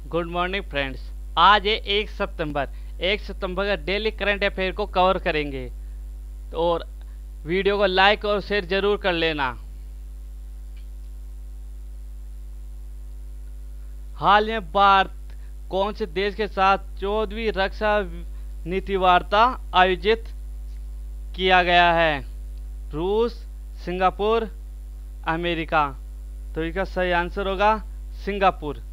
Good morning friends. आज है 1 सितंबर। 1 सितंबर का डेली करंट अफेयर को कवर करेंगे, और वीडियो को लाइक और शेयर जरूर कर लेना। हाल में भारत कौन से देश के साथ 14वीं रक्षा नीति वार्ता आयोजित किया गया है? रूस, सिंगापुर, अमेरिका। तो इसका सही आंसर होगा सिंगापुर।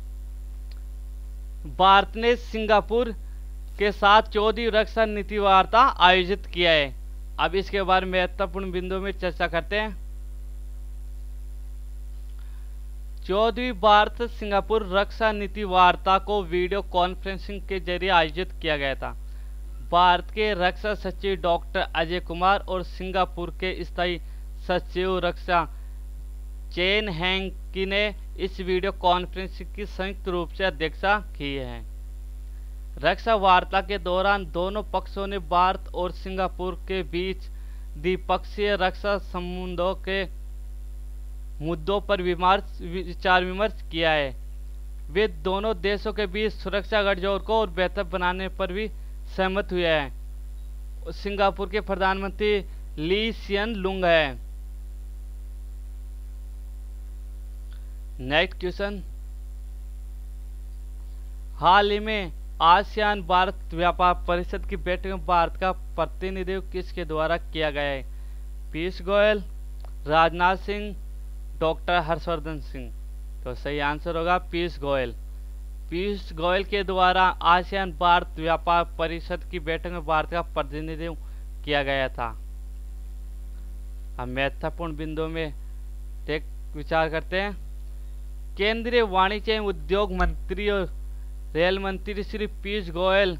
भारत ने सिंगापुर के साथ 14वीं रक्षा नीति वार्ता आयोजित किया है। अब इसके बारे में महत्वपूर्ण बिंदु में चर्चा करते हैं। 14वीं भारत सिंगापुर रक्षा नीति वार्ता को वीडियो कॉन्फ्रेंसिंग के जरिए आयोजित किया गया था। भारत के रक्षा सचिव डॉक्टर अजय कुमार और सिंगापुर के स्थायी सचिव रक्षा चेन हैंकी ने इस वीडियो कॉन्फ्रेंसिंग की संयुक्त रूप से अध्यक्षता की है। रक्षा वार्ता के दौरान दोनों पक्षों ने भारत और सिंगापुर के बीच द्विपक्षीय रक्षा संबंधों के मुद्दों पर विचार विमर्श किया है। वे दोनों देशों के बीच सुरक्षा गठजोड़ को और बेहतर बनाने पर भी सहमत हुए हैं। सिंगापुर के प्रधानमंत्री ली सियन लुंग है। नेक्स्ट क्वेश्चन, हाल ही में आसियान भारत व्यापार परिषद की बैठक में भारत का प्रतिनिधित्व किसके द्वारा किया गया है? पीयूष गोयल, राजनाथ सिंह, डॉक्टर हर्षवर्धन सिंह। तो सही आंसर होगा पीयूष गोयल। पीयूष गोयल के द्वारा आसियान भारत व्यापार परिषद की बैठक में भारत का प्रतिनिधित्व किया गया था। अब महत्वपूर्ण बिंदु में विचार करते हैं। केंद्रीय वाणिज्य एवं उद्योग मंत्री और रेल मंत्री श्री पीयूष गोयल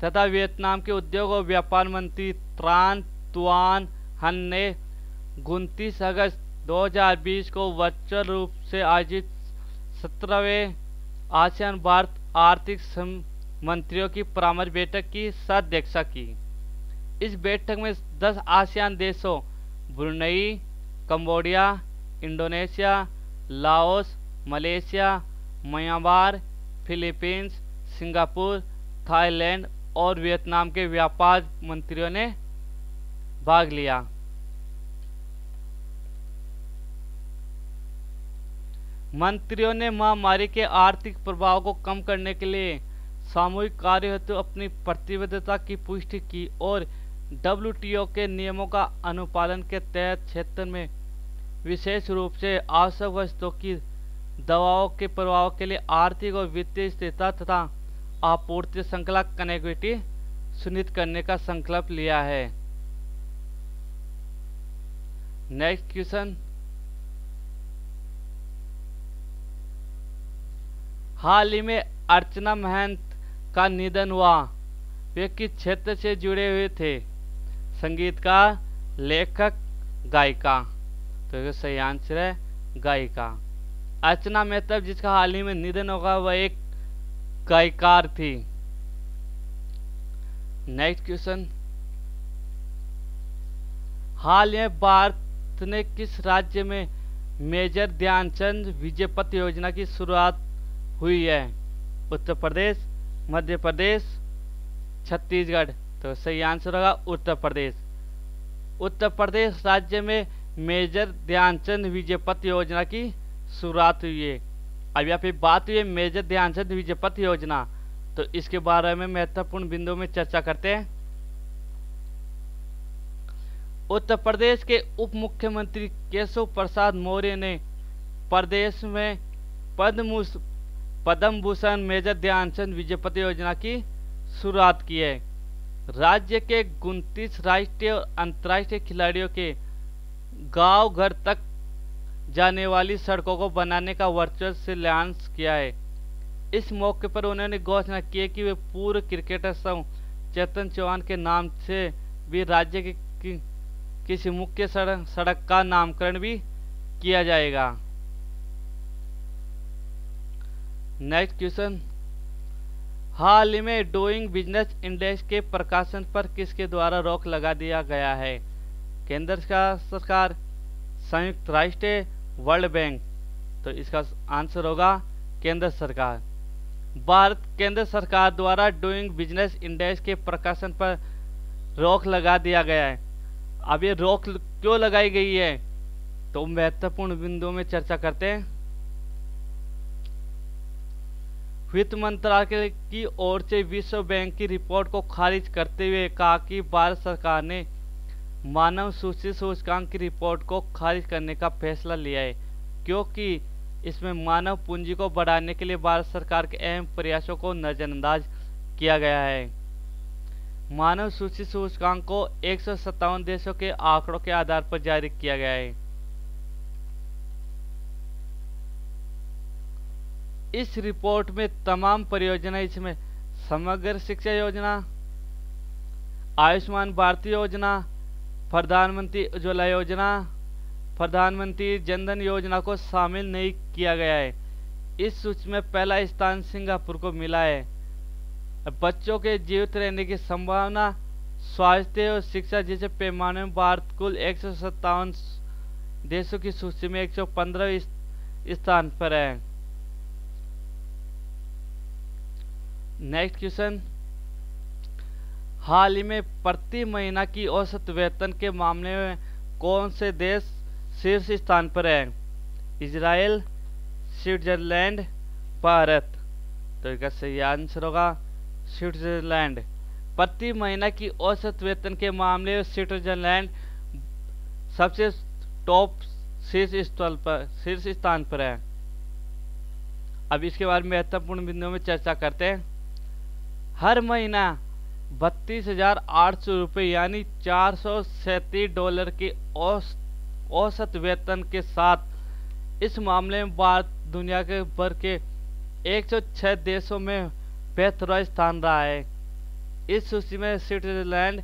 तथा वियतनाम के उद्योग और व्यापार मंत्री ट्रान तुआन हन ने 29 अगस्त 2020 को वर्चुअल रूप से आयोजित 17वें आसियान भारत आर्थिक मंत्रियों की परामर्श बैठक की सह-अध्यक्षता की। इस बैठक में 10 आसियान देशों Brunei, Cambodia, Indonesia, Laos, Malaysia, Myanmar, Philippines, Singapore, Thailand और वियतनाम के व्यापार मंत्रियों ने भाग लिया। मंत्रियों ने महामारी के आर्थिक प्रभाव को कम करने के लिए सामूहिक कार्य हेतु अपनी प्रतिबद्धता की पुष्टि की और डब्ल्यूटीओ के नियमों का अनुपालन के तहत क्षेत्र में विशेष रूप से आवश्यक वस्तुओं की दवाओं के प्रभाव के लिए आर्थिक और वित्तीय स्थिरता तथा आपूर्ति श्रृंखला कनेक्टिविटी सुनिश्चित करने का संकल्प लिया है। नेक्स्ट क्वेश्चन, हाल ही में अर्चना महंत का निधन हुआ। वे किस क्षेत्र से जुड़े हुए थे? संगीतकार, लेखक, गायिका। तो ये सही आंसर है गायिका। अर्चना मेहता जिसका हाल ही में निधन होगा वह एक गायिकार थी। नेक्स्ट क्वेश्चन, हाल में भारत ने किस राज्य में मेजर ध्यानचंद विजय पथ योजना की शुरुआत हुई है? उत्तर प्रदेश, मध्य प्रदेश, छत्तीसगढ़। तो सही आंसर होगा उत्तर प्रदेश। उत्तर प्रदेश राज्य में मेजर ध्यानचंद विजय पथ योजना की शुरुआत हुई है। अब यहाँ पे बात हुई है मेजर ध्यानचंद विजय पथ योजना, तो इसके बारे में महत्वपूर्ण बिंदु में चर्चा करते हैं। उत्तर प्रदेश के उप मुख्यमंत्री केशव प्रसाद मौर्य ने प्रदेश में पद्म भूषण मेजर ध्यानचंद विजय पथ योजना की शुरुआत की है। राज्य के 29 राष्ट्रीय और अंतर्राष्ट्रीय खिलाड़ियों के गांव घर तक जाने वाली सड़कों को बनाने का वर्चुअल शिलान्यास किया है। इस मौके पर उन्होंने घोषणा की कि वे पूर्व क्रिकेटर चेतन चौहान के नाम से भी राज्य की किसी मुख्य सड़क का नामकरण भी किया जाएगा। नेक्स्ट क्वेश्चन, हाल ही में डूइंग बिजनेस इंडेक्स के प्रकाशन पर किसके द्वारा रोक लगा दिया गया है? केंद्र सरकार, संयुक्त राष्ट्र, वर्ल्ड बैंक। तो इसका आंसर होगा केंद्र सरकार। भारत केंद्र सरकार द्वारा डूइंग बिजनेस इंडेक्स के प्रकाशन पर रोक लगा दिया गया है। अब ये रोक क्यों लगाई गई है, तो महत्वपूर्ण बिंदुओं में चर्चा करते हैं। वित्त मंत्रालय की ओर से विश्व बैंक की रिपोर्ट को खारिज करते हुए कहा कि भारत सरकार ने मानव सूची सूचकांक की रिपोर्ट को खारिज करने का फैसला लिया है, क्योंकि इसमें मानव पूंजी को बढ़ाने के लिए भारत सरकार के अहम प्रयासों को नजरअंदाज किया गया है। मानव सूची सूचकांक को 157 देशों के आंकड़ों के आधार पर जारी किया गया है। इस रिपोर्ट में तमाम परियोजनाएं, इसमें समग्र शिक्षा योजना, आयुष्मान भारत योजना, प्रधानमंत्री उज्ज्वला योजना, प्रधानमंत्री जनधन योजना को शामिल नहीं किया गया है। इस सूची में पहला स्थान सिंगापुर को मिला है। बच्चों के जीवित रहने की संभावना, स्वास्थ्य और शिक्षा जैसे पैमाने में भारत कुल 157 देशों की सूची में 115 स्थान पर है। नेक्स्ट क्वेश्चन, हाल ही में प्रति महीना की औसत वेतन के मामले में कौन से देश शीर्ष स्थान पर है? Israel, Switzerland, Bharat. तो इसका सही आंसर होगा स्विट्जरलैंड। प्रति महीना की औसत वेतन के मामले में स्विट्जरलैंड सबसे टॉप शीर्ष स्थान पर है। अब इसके बारे में महत्वपूर्ण बिंदुओं में चर्चा करते हैं। हर महीना 32,800 रुपये यानी $437 के औसत वेतन के साथ इस मामले में भारत दुनिया के भर के 106 देशों में बेहतरीन स्थान रहा है। इस सूची में स्विट्जरलैंड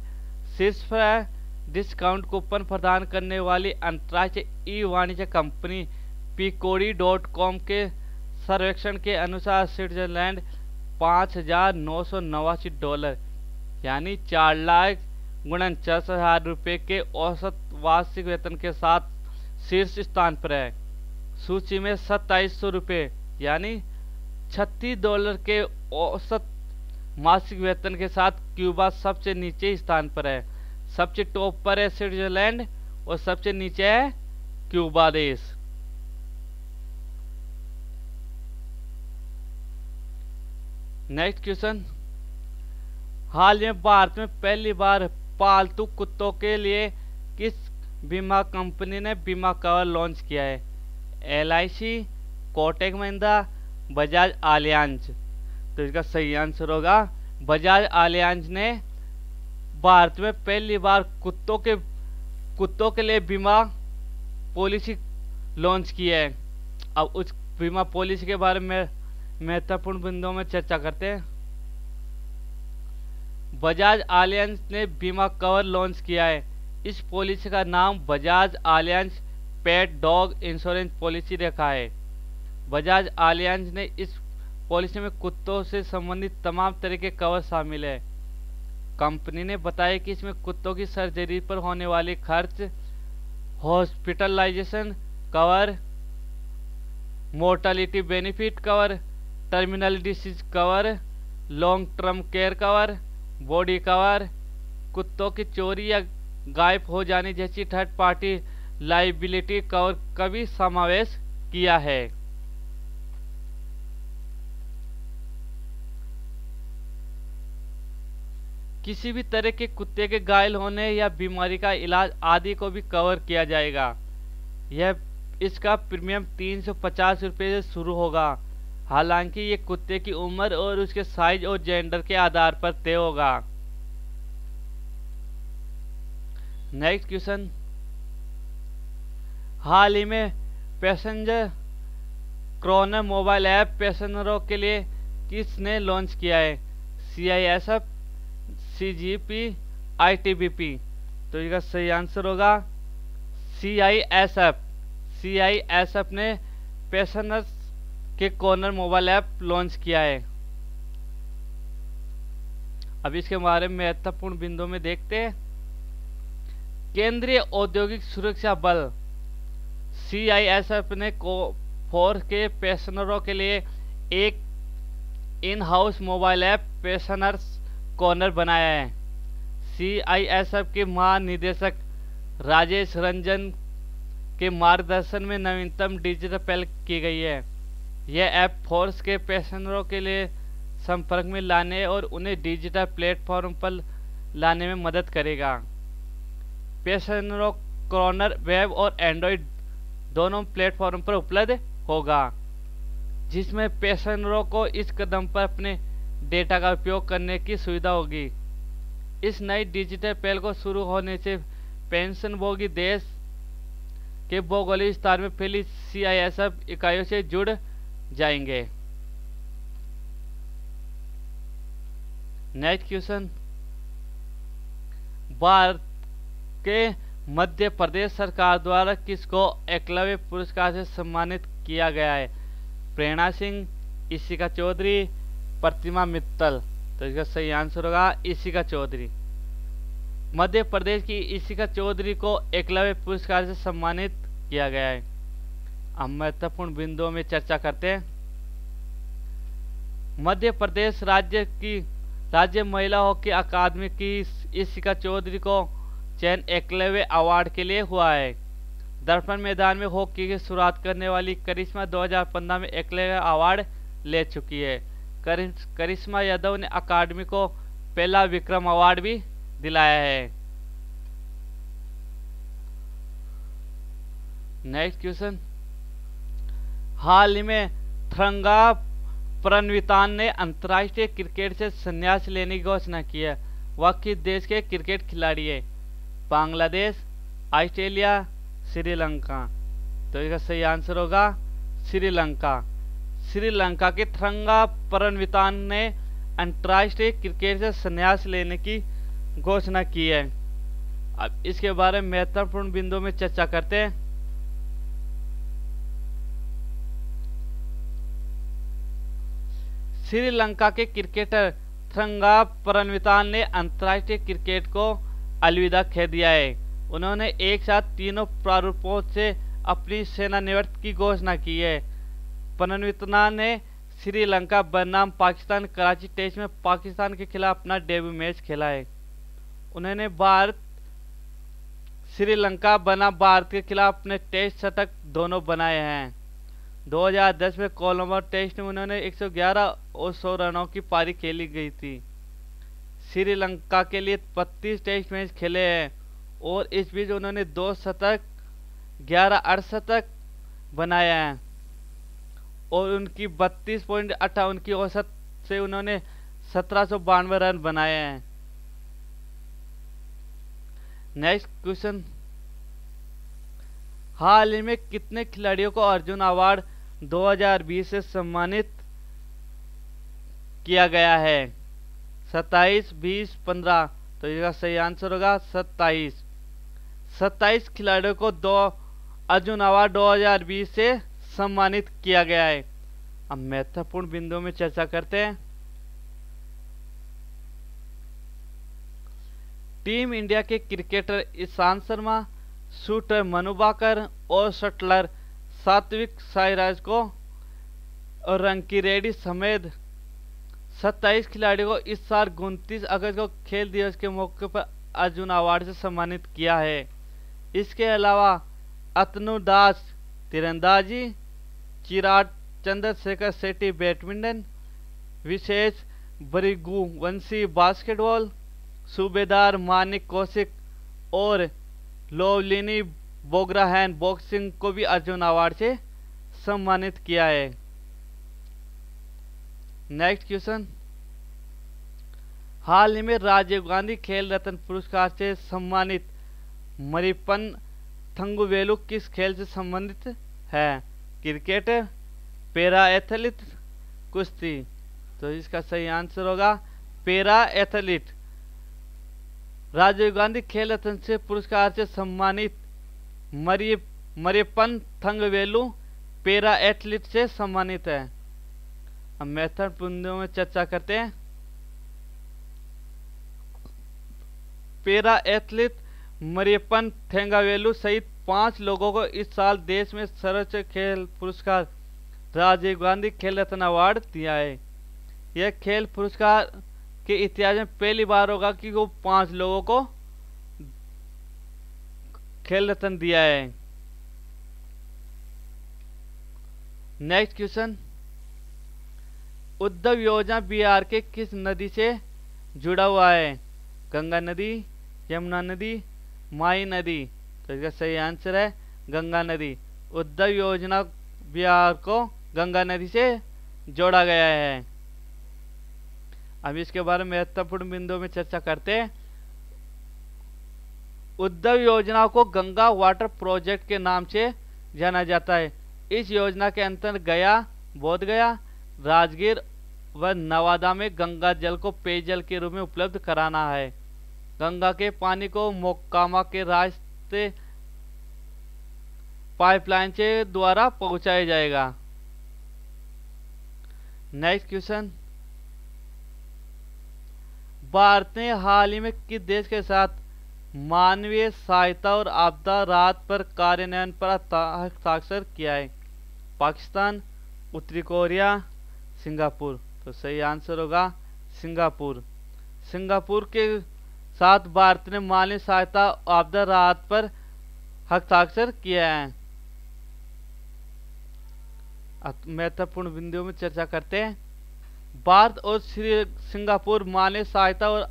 शीर्ष पर है। डिस्काउंट कूपन प्रदान करने वाली अंतर्राष्ट्रीय ई वाणिज्य कंपनी Peabody.com के सर्वेक्षण के अनुसार स्विट्जरलैंड $5,989 यानी 4,49,000 रुपये के औसत वार्षिक वेतन के साथ शीर्ष स्थान पर है। सूची में $2,700 रुपये यानी $36 के औसत मासिक वेतन के साथ क्यूबा सबसे नीचे स्थान पर है। सबसे टॉप पर है स्विट्जरलैंड और सबसे नीचे है क्यूबा देश। नेक्स्ट क्वेश्चन, हाल में भारत में पहली बार पालतू कुत्तों के लिए किस बीमा कंपनी ने बीमा कवर लॉन्च किया है? LIC, Kotak Mahindra, Bajaj Allianz. तो इसका सही आंसर होगा बजाज आलियांज ने भारत में पहली बार कुत्तों के लिए बीमा पॉलिसी लॉन्च की है। अब उस बीमा पॉलिसी के बारे में महत्वपूर्ण बिंदुओं में चर्चा करते हैं। बजाज आलियांज ने बीमा कवर लॉन्च किया है। इस पॉलिसी का नाम Bajaj Allianz pet dog insurance policy रखा है। बजाज आलियांज ने इस पॉलिसी में कुत्तों से संबंधित तमाम तरह के कवर शामिल है। कंपनी ने बताया कि इसमें कुत्तों की सर्जरी पर होने वाले खर्च, hospitalisation cover, mortality benefit cover, terminal disease cover, long term care cover, body cover, कुत्तों की चोरी या गायब हो जाने जैसी थर्ड पार्टी लाइबिलिटी कवर का भी समावेश किया है। किसी भी तरह के कुत्ते के घायल होने या बीमारी का इलाज आदि को भी कवर किया जाएगा। इसका प्रीमियम 350 रुपये से शुरू होगा। हालांकि ये कुत्ते की उम्र और उसके साइज और जेंडर के आधार पर तय होगा। नेक्स्ट क्वेश्चन, हाल ही में पैसेंजर क्रॉनर मोबाइल ऐप पैसेंजरों के लिए किसने लॉन्च किया है? CISF, CGP, ITBP। तो इसका सही आंसर होगा CISF। CISF ने पैसेंजर्स के कॉर्नर मोबाइल ऐप लॉन्च किया है। अब इसके बारे में महत्वपूर्ण बिंदुओं में देखते हैं। केंद्रीय औद्योगिक सुरक्षा बल CISF ने फोर्स के पैसेंजरों के लिए in house mobile app pensioners corner बनाया है। CISF के महानिदेशक राजेश रंजन के मार्गदर्शन में नवीनतम डिजिटल पहल की गई है। यह ऐप फोर्स के पेंशनरों के लिए संपर्क में लाने और उन्हें डिजिटल प्लेटफॉर्म पर लाने में मदद करेगा। पेंशनरों कॉर्नर वेब और एंड्रॉयड दोनों प्लेटफॉर्म पर उपलब्ध होगा, जिसमें पेंशनरों को इस कदम पर अपने डेटा का उपयोग करने की सुविधा होगी। इस नई डिजिटल पहल को शुरू होने से पेंशनभोगी देश के भौगोलिक विस्तार में फैली CISF इकाइयों से जुड़ जाएंगे। नेक्स्ट क्वेश्चन, भारत के मध्य प्रदेश सरकार द्वारा किसको एकलव्य पुरस्कार से सम्मानित किया गया है? प्रेरणा सिंह, इशिका चौधरी, प्रतिमा मित्तल। तो इसका सही आंसर होगा इशिका चौधरी। मध्य प्रदेश की इशिका चौधरी को एकलव्य पुरस्कार से सम्मानित किया गया है। अब महत्वपूर्ण बिंदुओं में चर्चा करते हैं। मध्य प्रदेश राज्य महिला हॉकी अकादमी की इशिका चौधरी को चयन एकलव्य अवार्ड के लिए हुआ है। दर्पण मैदान में हॉकी की शुरुआत करने वाली करिश्मा 2015 में एकलव्य अवार्ड ले चुकी है। करिश्मा यादव ने अकादमी को पहला विक्रम अवार्ड भी दिलाया है। नेक्स्ट क्वेश्चन, हाल ही में थरंगा प्रणवितान ने अंतर्राष्ट्रीय क्रिकेट से संन्यास लेने की घोषणा की है। वह किस देश के क्रिकेट खिलाड़ी है? बांग्लादेश, ऑस्ट्रेलिया, श्रीलंका। तो इसका सही आंसर होगा श्रीलंका। श्रीलंका के थरंगा प्रणवितान ने अंतर्राष्ट्रीय क्रिकेट से संन्यास लेने की घोषणा की है। अब इसके बारे में महत्वपूर्ण बिंदुओं में चर्चा करते हैं। श्रीलंका के क्रिकेटर थरंगा प्रणवितान ने अंतर्राष्ट्रीय क्रिकेट को अलविदा कह दिया है। उन्होंने एक साथ तीनों प्रारूपों से अपनी सेवानिवृत्ति की घोषणा की है। प्रणवितान ने श्रीलंका बनाम पाकिस्तान कराची टेस्ट में पाकिस्तान के खिलाफ अपना डेब्यू मैच खेला है। उन्होंने श्रीलंका बनाम भारत के खिलाफ अपने टेस्ट शतक दोनों बनाए हैं। 2010 में कोलंबो टेस्ट में उन्होंने 111 और 100 रनों की पारी खेली गई थी। श्रीलंका के लिए 32 टेस्ट मैच खेले हैं और इस बीच उन्होंने 2 शतक 11 अर्धशतक बनाए हैं और उनकी 32.58 की औसत से उन्होंने 1792 रन बनाए हैं। नेक्स्ट क्वेश्चन, हाल ही में कितने खिलाड़ियों को अर्जुन अवार्ड 2020 से सम्मानित किया गया है? 27, 20, 15। तो इसका सही आंसर होगा 27। 27 खिलाड़ियों को अर्जुन अवार्ड 2020 से सम्मानित किया गया है। अब महत्वपूर्ण बिंदुओं में चर्चा करते हैं। टीम इंडिया के क्रिकेटर ईशांत शर्मा, शूटर मनु भाकर और शटलर सात्विक साईराज को और रंकी रेड्डी समेत 27 खिलाड़ियों को इस साल 29 अगस्त को खेल दिवस के मौके पर अर्जुन अवार्ड से सम्मानित किया है। इसके अलावा अतनु दास तीरंदाजी, चिराग चंद्रशेखर शेट्टी बैडमिंटन, विशेष बरिगू वंशी बास्केटबॉल, सूबेदार मानिक कौशिक और लोवलिनी बोग्राहैन बॉक्सिंग को भी अर्जुन अवार्ड से सम्मानित किया है। नेक्स्ट क्वेश्चन, हाल ही में राजीव गांधी खेल रत्न पुरस्कार से सम्मानित मरियप्पन थंगुवेलु किस खेल से संबंधित है? क्रिकेट, पैरा एथलीट, कुश्ती। तो इसका सही आंसर होगा पैरा एथलीट। राजीव गांधी खेल रत्न से पुरस्कार से सम्मानित मरियप्पन थंगवेलु पैरा एथलीट से सम्मानित है। अब महत्वपूर्ण में चर्चा करते हैं। पैरा एथलीट मरियप्पन थंगवेलु सहित 5 लोगों को इस साल देश में सर्वोच्च खेल पुरस्कार राजीव गांधी खेल रत्न अवार्ड दिया है। यह खेल पुरस्कार के इतिहास में पहली बार होगा कि वो 5 लोगों को खेल रत्न दिया है। नेक्स्ट क्वेश्चन, उद्धव योजना बिहार के किस नदी से जुड़ा हुआ है? गंगा नदी, यमुना नदी, माई नदी। तो इसका सही आंसर है गंगा नदी। उद्धव योजना बिहार को गंगा नदी से जोड़ा गया है। अब इसके बारे में महत्वपूर्ण बिंदुओं में चर्चा करते हैं। उद्धव योजना को गंगा वाटर प्रोजेक्ट के नाम से जाना जाता है। इस योजना के अंतर्गत गया, बोधगया, राजगीर व नवादा में गंगा जल को पेयजल के रूप में उपलब्ध कराना है। गंगा के पानी को मोकामा के रास्ते पाइपलाइन से द्वारा पहुंचाया जाएगा। नेक्स्ट क्वेश्चन, भारत ने हाल ही में किस देश के साथ मानवीय सहायता और आपदा राहत पर कार्यान्वयन पर हस्ताक्षर किया है? पाकिस्तान, उत्तरी कोरिया, सिंगापुर। तो सही आंसर होगा सिंगापुर। सिंगापुर के साथ भारत ने मानवीय सहायता आपदा राहत पर हस्ताक्षर किया है। महत्वपूर्ण बिंदुओं में चर्चा करते हैं। भारत और सिंगापुर मानवीय सहायता और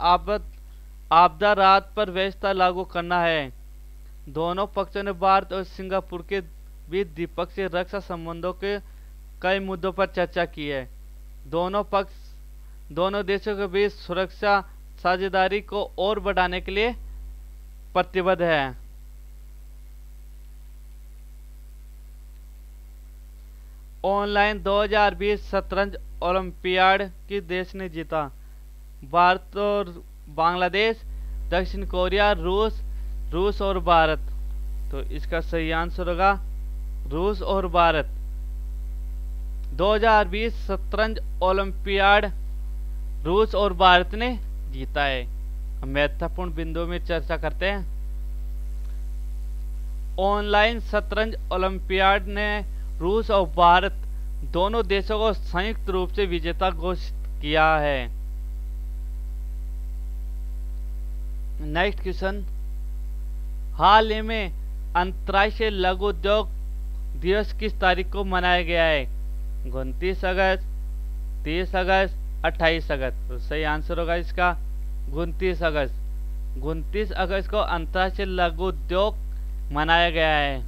आपदा राहत पर व्यवस्था लागू करना है। दोनों पक्षों ने भारत और सिंगापुर के बीच द्विपक्षीय रक्षा संबंधों के कई मुद्दों पर चर्चा की है। दोनों देशों के बीच सुरक्षा साझेदारी को और बढ़ाने के लिए प्रतिबद्ध है। ऑनलाइन 2020 शतरंज ओलंपियाड किस देश ने जीता? भारत और बांग्लादेश, दक्षिण कोरिया, रूस और भारत। तो इसका सही आंसर होगा रूस और भारत। 2020 शतरंज ओलंपियाड रूस और भारत ने जीता है। महत्वपूर्ण बिंदुओं में चर्चा करते हैं। ऑनलाइन शतरंज ओलंपियाड ने रूस और भारत दोनों देशों को संयुक्त रूप से विजेता घोषित किया है। नेक्स्ट क्वेश्चन, हाल ही में अंतर्राष्ट्रीय लघु उद्योग दिवस किस तारीख को मनाया गया है? 29 अगस्त, 30 अगस्त, 28 अगस्त। तो सही आंसर होगा इसका 29 अगस्त। 29 अगस्त को अंतर्राष्ट्रीय लघु उद्योग मनाया गया है।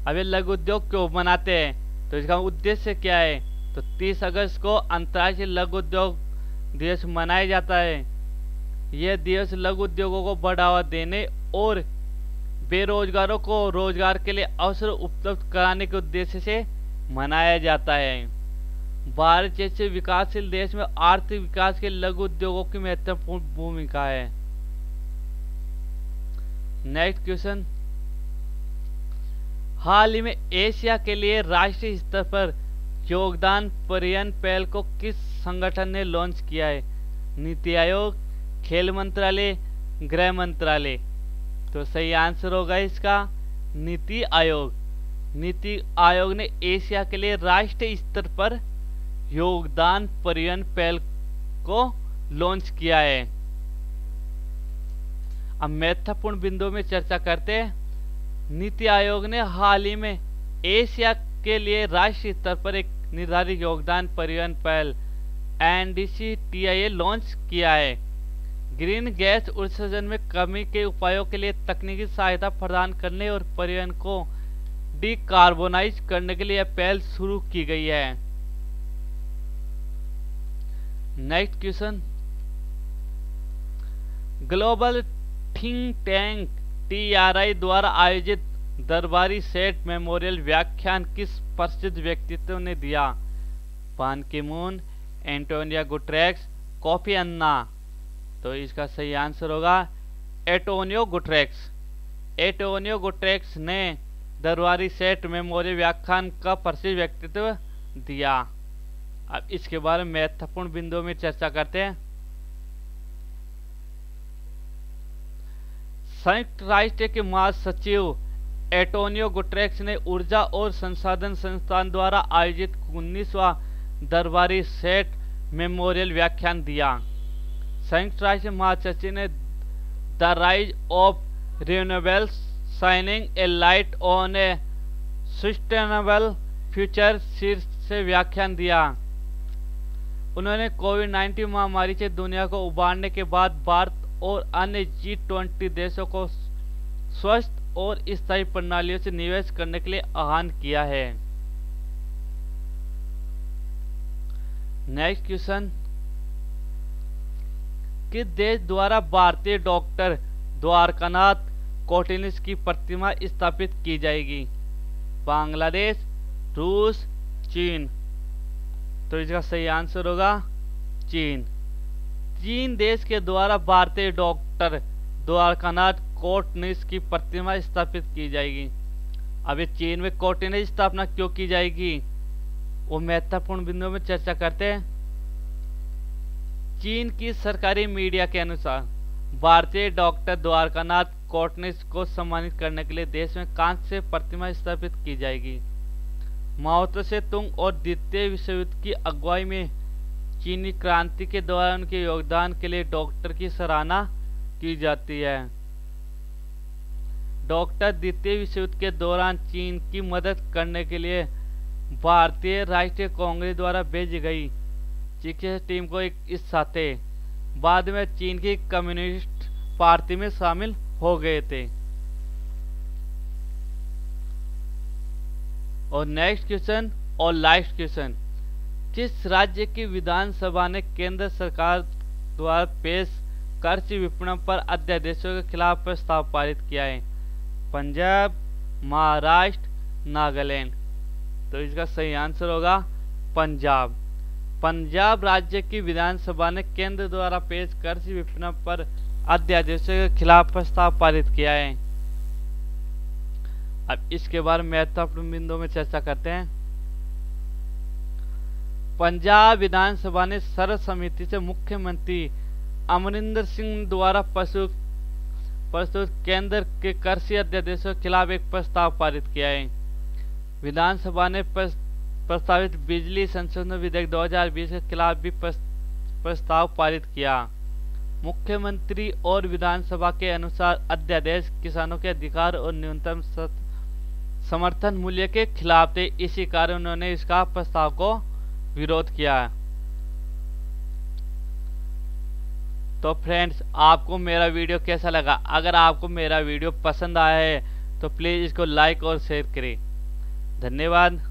अब ये लघु उद्योग क्यों मनाते हैं, तो इसका उद्देश्य क्या है? तो 30 अगस्त को अंतर्राष्ट्रीय लघु उद्योग दिवस मनाया जाता है। यह दिवस लघु उद्योगों को बढ़ावा देने और बेरोजगारों को रोजगार के लिए अवसर उपलब्ध कराने के उद्देश्य से मनाया जाता है। भारत जैसे विकासशील देश में आर्थिक विकास के लघु उद्योगों की महत्वपूर्ण भूमिका है। नेक्स्ट क्वेश्चन, हाल ही में एशिया के लिए राष्ट्रीय स्तर पर योगदान परिवहन पहल को किस संगठन ने लॉन्च किया है? नीति आयोग, खेल मंत्रालय, गृह मंत्रालय। तो सही आंसर होगा इसका नीति आयोग। नीति आयोग ने एशिया के लिए राष्ट्रीय स्तर पर योगदान परिवहन पहल को लॉन्च किया है। अब महत्वपूर्ण बिंदुओं में चर्चा करते हैं। नीति आयोग ने हाल ही में एशिया के लिए राष्ट्रीय स्तर पर एक निर्धारित योगदान परिवहन पहल NDCTIA लॉन्च किया है। ग्रीन गैस उत्सर्जन में कमी के उपायों के लिए तकनीकी सहायता प्रदान करने और परिवहन को डिकार्बोनाइज करने के लिए यह पहल शुरू की गई है। Next question, global think tank TRI द्वारा आयोजित दरबारी सेठ मेमोरियल व्याख्यान किस प्रसिद्ध व्यक्तित्व ने दिया? पान की moon, Antonio Guterres, Kofi Annan. तो इसका सही आंसर होगा एंटोनियो गुटेरेस। एंटोनियो गुटेरेस ने दरबारी सेठ मेमोरियल व्याख्यान का प्रसिद्ध व्यक्तित्व दिया। अब इसके बारे में महत्वपूर्ण बिंदुओं में चर्चा करते हैं। संयुक्त राष्ट्र के महासचिव एंटोनियो गुटेरेस ने ऊर्जा और संसाधन संस्थान द्वारा आयोजित 19वां दरबारी सेठ मेमोरियल व्याख्यान दिया। संयुक्त राष्ट्र महासचिव ने the rise of renewables shining A light on A sustainable future शीर्षक से व्याख्यान दिया। उन्होंने कोविड-19 महामारी से दुनिया को उबारने के बाद भारत और अन्य G20 देशों को स्वस्थ और स्थायी प्रणालियों से निवेश करने के लिए आह्वान किया है। नेक्स्ट क्वेश्चन, किस देश द्वारा भारतीय डॉक्टर द्वारकानाथ कोटिनिस की प्रतिमा स्थापित की जाएगी? बांग्लादेश, रूस, चीन। तो इसका सही आंसर होगा चीन। चीन देश के द्वारा भारतीय डॉक्टर द्वारकानाथ कोटिनिस की प्रतिमा स्थापित की जाएगी। अब ये चीन में कोटिनिस स्थापना क्यों की जाएगी, वो महत्वपूर्ण बिंदुओं में चर्चा करते हैं। चीन की सरकारी मीडिया के अनुसार भारतीय डॉक्टर द्वारकानाथ कोटिनिस को सम्मानित करने के लिए देश में कांस्य प्रतिमा स्थापित की जाएगी। माओ त्से तुंग और द्वितीय विश्व युद्ध की अगुवाई में चीनी क्रांति के दौरान उनके योगदान के लिए डॉक्टर की सराहना की जाती है। डॉक्टर द्वितीय विश्व युद्ध के दौरान चीन की मदद करने के लिए भारतीय राष्ट्रीय कांग्रेस द्वारा भेजी गई चिकित्सा टीम को एक हिस्सा थे। बाद में चीन की कम्युनिस्ट पार्टी में शामिल हो गए थे। और नेक्स्ट क्वेश्चन और लास्ट क्वेश्चन, किस राज्य की विधानसभा ने केंद्र सरकार द्वारा पेश कृषि विपणन पर अध्यादेशों के खिलाफ प्रस्ताव पारित किया है? पंजाब, महाराष्ट्र, नागालैंड। तो इसका सही आंसर होगा पंजाब। पंजाब राज्य की विधानसभा ने केंद्र द्वारा पेश कृषि विपणन पर अध्यादेशों के खिलाफ प्रस्ताव पारित किया है। अब इसके बारे में महत्वपूर्ण बिंदुओं में चर्चा करते हैं। पंजाब विधानसभा ने सर्वसम्मति से मुख्यमंत्री अमरिंदर सिंह द्वारा प्रस्तुत केंद्र के कृषि अध्यादेशों के खिलाफ एक प्रस्ताव पारित किया है। विधानसभा ने प्रस्तावित बिजली संशोधन विधेयक 2020 के खिलाफ भी प्रस्ताव पारित किया। मुख्यमंत्री और विधानसभा के अनुसार अध्यादेश किसानों के अधिकार और न्यूनतम समर्थन मूल्य के खिलाफ थे, इसी कारण उन्होंने इसका प्रस्ताव को विरोध किया। तो फ्रेंड्स, आपको मेरा वीडियो कैसा लगा? अगर आपको मेरा वीडियो पसंद आया है तो प्लीज इसको लाइक और शेयर करें। धन्यवाद।